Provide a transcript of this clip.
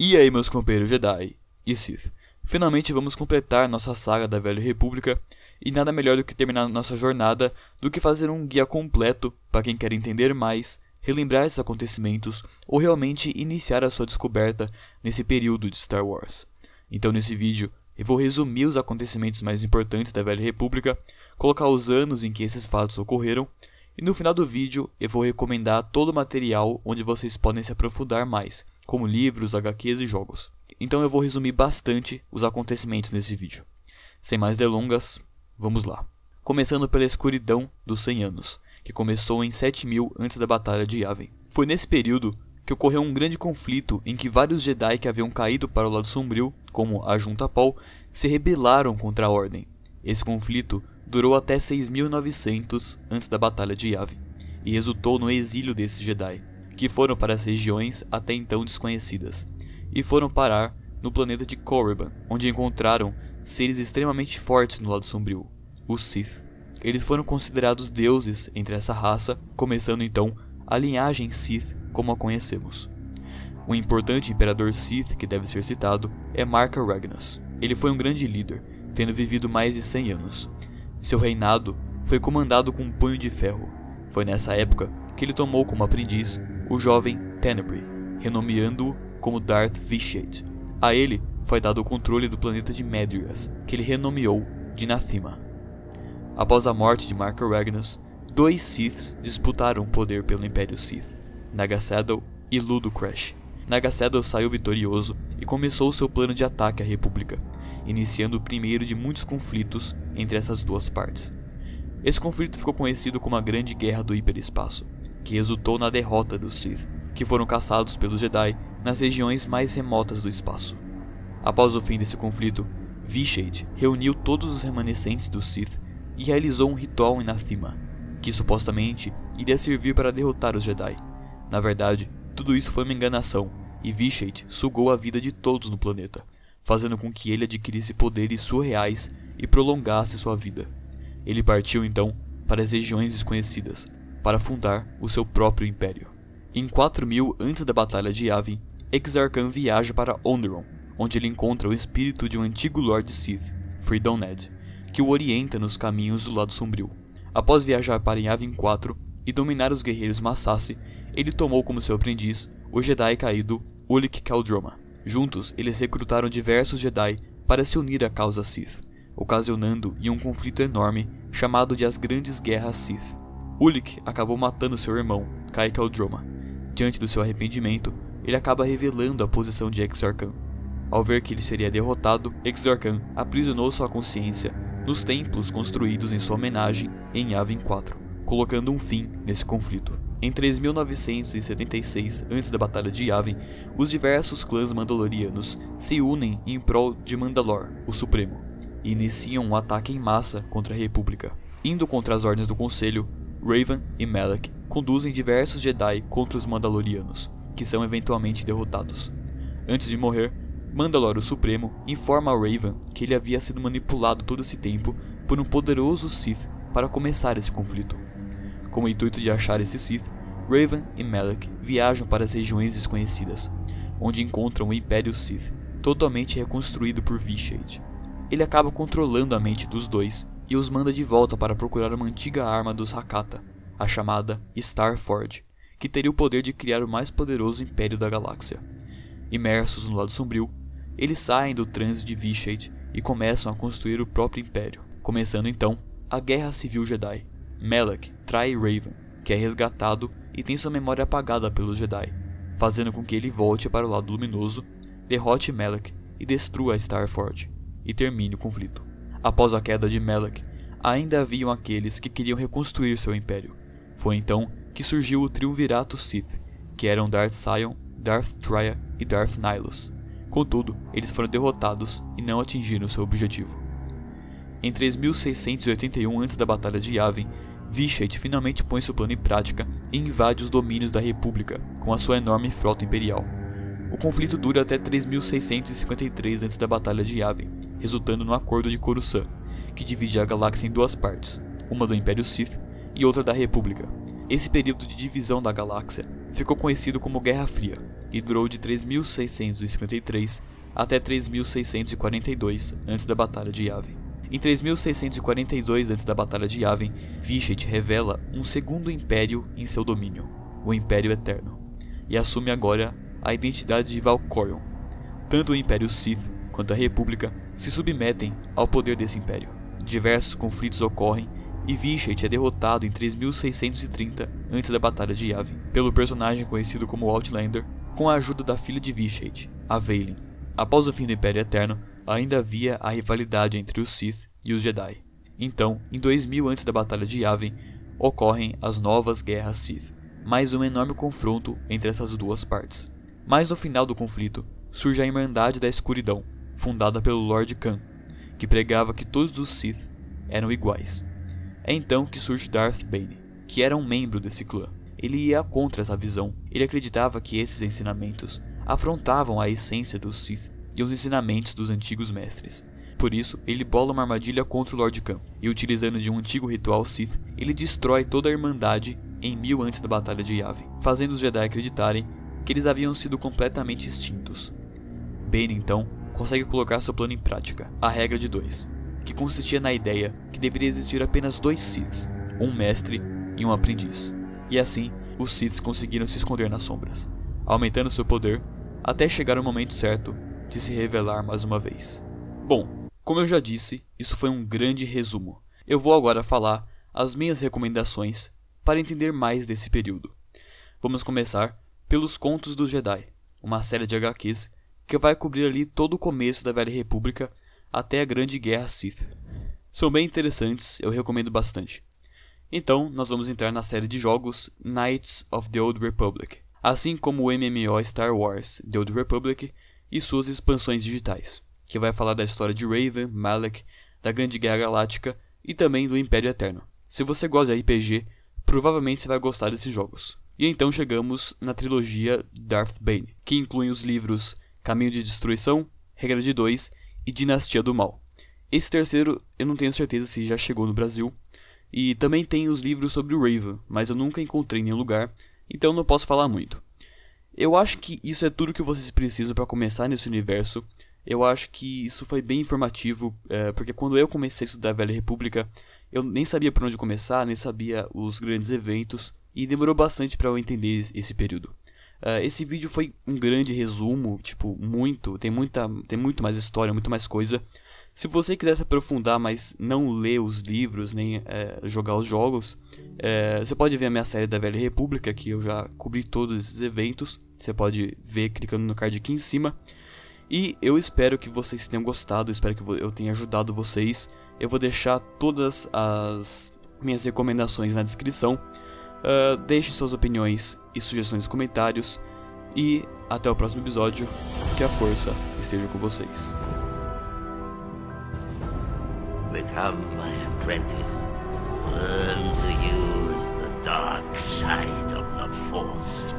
E aí, meus companheiros Jedi e Sith, finalmente vamos completar nossa saga da Velha República, e nada melhor do que terminar nossa jornada do que fazer um guia completo para quem quer entender mais, relembrar esses acontecimentos ou realmente iniciar a sua descoberta nesse período de Star Wars. Então nesse vídeo eu vou resumir os acontecimentos mais importantes da Velha República, colocar os anos em que esses fatos ocorreram, e no final do vídeo eu vou recomendar todo o material onde vocês podem se aprofundar mais, como livros, HQs e jogos. Então eu vou resumir bastante os acontecimentos nesse vídeo. Sem mais delongas, vamos lá. Começando pela escuridão dos 100 anos, que começou em 7000 antes da Batalha de Yavin. Foi nesse período que ocorreu um grande conflito em que vários Jedi que haviam caído para o lado sombrio, como a Junta Paul, se rebelaram contra a Ordem. Esse conflito durou até 6900 antes da Batalha de Yavin, e resultou no exílio desses Jedi, que foram para as regiões até então desconhecidas, e foram parar no planeta de Korriban, onde encontraram seres extremamente fortes no lado sombrio, os Sith. Eles foram considerados deuses entre essa raça, começando então a linhagem Sith como a conhecemos. Um importante imperador Sith que deve ser citado é Marka Ragnos. Ele foi um grande líder, tendo vivido mais de 100 anos. Seu reinado foi comandado com um punho de ferro. Foi nessa época que ele tomou como aprendiz o jovem Tenebrae, renomeando-o como Darth Vitiate. A ele foi dado o controle do planeta de Medrias, que ele renomeou de Nathima. Após a morte de Marka Ragnos, dois Siths disputaram o poder pelo Império Sith, Naga Saddle e Ludo Crash. Naga Saddle saiu vitorioso e começou seu plano de ataque à República, iniciando o primeiro de muitos conflitos entre essas duas partes. Esse conflito ficou conhecido como a Grande Guerra do Hiperespaço, que resultou na derrota dos Sith, que foram caçados pelos Jedi nas regiões mais remotas do espaço. Após o fim desse conflito, Vitiate reuniu todos os remanescentes dos Sith e realizou um ritual em Nathima, que supostamente iria servir para derrotar os Jedi. Na verdade, tudo isso foi uma enganação, e Vitiate sugou a vida de todos no planeta, fazendo com que ele adquirisse poderes surreais e prolongasse sua vida. Ele partiu então para as regiões desconhecidas, para fundar o seu próprio império. Em 4000 antes da Batalha de Yavin, Exar Kun viaja para Onderon, onde ele encontra o espírito de um antigo Lord Sith, Freedom Ned, que o orienta nos caminhos do lado sombrio. Após viajar para Yavin 4 e dominar os guerreiros Massassi, ele tomou como seu aprendiz o Jedi caído Ulic Qel-Droma. Juntos, eles recrutaram diversos Jedi para se unir à causa Sith, ocasionando em um conflito enorme chamado de As Grandes Guerras Sith. Ulic acabou matando seu irmão, Kai Qel-Droma. Diante do seu arrependimento, ele acaba revelando a posição de Exar Kun. Ao ver que ele seria derrotado, Exar Kun aprisionou sua consciência nos templos construídos em sua homenagem em Yavin 4, colocando um fim nesse conflito. Em 3976 antes da Batalha de Yavin, os diversos clãs mandalorianos se unem em prol de Mandalore, o Supremo, e iniciam um ataque em massa contra a República. Indo contra as ordens do Conselho, Raven e Malak conduzem diversos Jedi contra os Mandalorianos, que são eventualmente derrotados. Antes de morrer, Mandalore o Supremo informa a Raven que ele havia sido manipulado todo esse tempo por um poderoso Sith para começar esse conflito. Com o intuito de achar esse Sith, Raven e Malak viajam para as regiões desconhecidas, onde encontram o Império Sith, totalmente reconstruído por Vitiate. Ele acaba controlando a mente dos dois e os manda de volta para procurar uma antiga arma dos Hakata, a chamada Star Forge, que teria o poder de criar o mais poderoso império da galáxia. Imersos no lado sombrio, eles saem do transe de Vitiate e começam a construir o próprio império, começando então a Guerra Civil Jedi. Malak trai Raven, que é resgatado e tem sua memória apagada pelos Jedi, fazendo com que ele volte para o lado luminoso, derrote Malak e destrua a Star Forge, e termine o conflito. Após a queda de Malak, ainda haviam aqueles que queriam reconstruir seu império. Foi então que surgiu o Triunvirato Sith, que eram Darth Sion, Darth Traya e Darth Nihilus. Contudo, eles foram derrotados e não atingiram seu objetivo. Em 3681 antes da Batalha de Yavin, Vitiate finalmente põe seu plano em prática e invade os domínios da República com a sua enorme frota imperial. O conflito dura até 3653 antes da Batalha de Yavin, resultando no Acordo de Coruscant, que divide a galáxia em duas partes, uma do Império Sith e outra da República. Esse período de divisão da galáxia ficou conhecido como Guerra Fria, e durou de 3653 até 3642 antes da Batalha de Yavin. Em 3642 antes da Batalha de Yavin, Visheth revela um segundo império em seu domínio, o Império Eterno, e assume agora a identidade de Valkorion. Tanto o Império Sith quanto a República se submetem ao poder desse império. Diversos conflitos ocorrem e Visheth é derrotado em 3630 antes da Batalha de Yavin pelo personagem conhecido como Outlander, com a ajuda da filha de Visheth, a Vaylin. Após o fim do Império Eterno, ainda havia a rivalidade entre os Sith e os Jedi. Então, em 2000 antes da Batalha de Yavin, ocorrem as Novas Guerras Sith, mais um enorme confronto entre essas duas partes. Mas no final do conflito, surge a Irmandade da Escuridão, fundada pelo Lord Khan, que pregava que todos os Sith eram iguais. É então que surge Darth Bane, que era um membro desse clã. Ele ia contra essa visão. Ele acreditava que esses ensinamentos afrontavam a essência dos Sith e os ensinamentos dos antigos mestres. Por isso, ele bola uma armadilha contra o Lord Khan, e utilizando de um antigo ritual Sith, ele destrói toda a Irmandade em 1000 antes da Batalha de Yavin, fazendo os Jedi acreditarem que eles haviam sido completamente extintos. Bane então consegue colocar seu plano em prática, a regra de 2, que consistia na ideia que deveria existir apenas 2 Siths, um mestre e um aprendiz. E assim, os Siths conseguiram se esconder nas sombras, aumentando seu poder até chegar o momento certo de se revelar mais uma vez. Bom, como eu já disse, isso foi um grande resumo. Eu vou agora falar as minhas recomendações para entender mais desse período. Vamos começar pelos Contos dos Jedi, uma série de HQs que vai cobrir ali todo o começo da Velha República até a Grande Guerra Sith. São bem interessantes, eu recomendo bastante. Então, nós vamos entrar na série de jogos Knights of the Old Republic, assim como o MMO Star Wars The Old Republic e suas expansões digitais, que vai falar da história de Raven, Malak, da Grande Guerra Galáctica e também do Império Eterno. Se você gosta de RPG, provavelmente você vai gostar desses jogos. E então chegamos na trilogia Darth Bane, que inclui os livros Caminho de Destruição, Regra de 2 e Dinastia do Mal. Esse terceiro eu não tenho certeza se já chegou no Brasil. E também tem os livros sobre o Raven, mas eu nunca encontrei em nenhum lugar, então não posso falar muito. Eu acho que isso é tudo que vocês precisam para começar nesse universo. Eu acho que isso foi bem informativo, porque quando eu comecei a estudar a Velha República, eu nem sabia por onde começar, nem sabia os grandes eventos, e demorou bastante para eu entender esse período. Esse vídeo foi um grande resumo, tem muito mais história, muito mais coisa. Se você quiser se aprofundar, mas não ler os livros, nem jogar os jogos, você pode ver a minha série da Velha República, que eu já cobri todos esses eventos. Você pode ver clicando no card aqui em cima. E eu espero que vocês tenham gostado, espero que eu tenha ajudado vocês. Eu vou deixar todas as minhas recomendações na descrição. Deixe suas opiniões e sugestões nos comentários. E até o próximo episódio. Que a força esteja com vocês. Become my apprentice. Learn to use the dark side of the Force.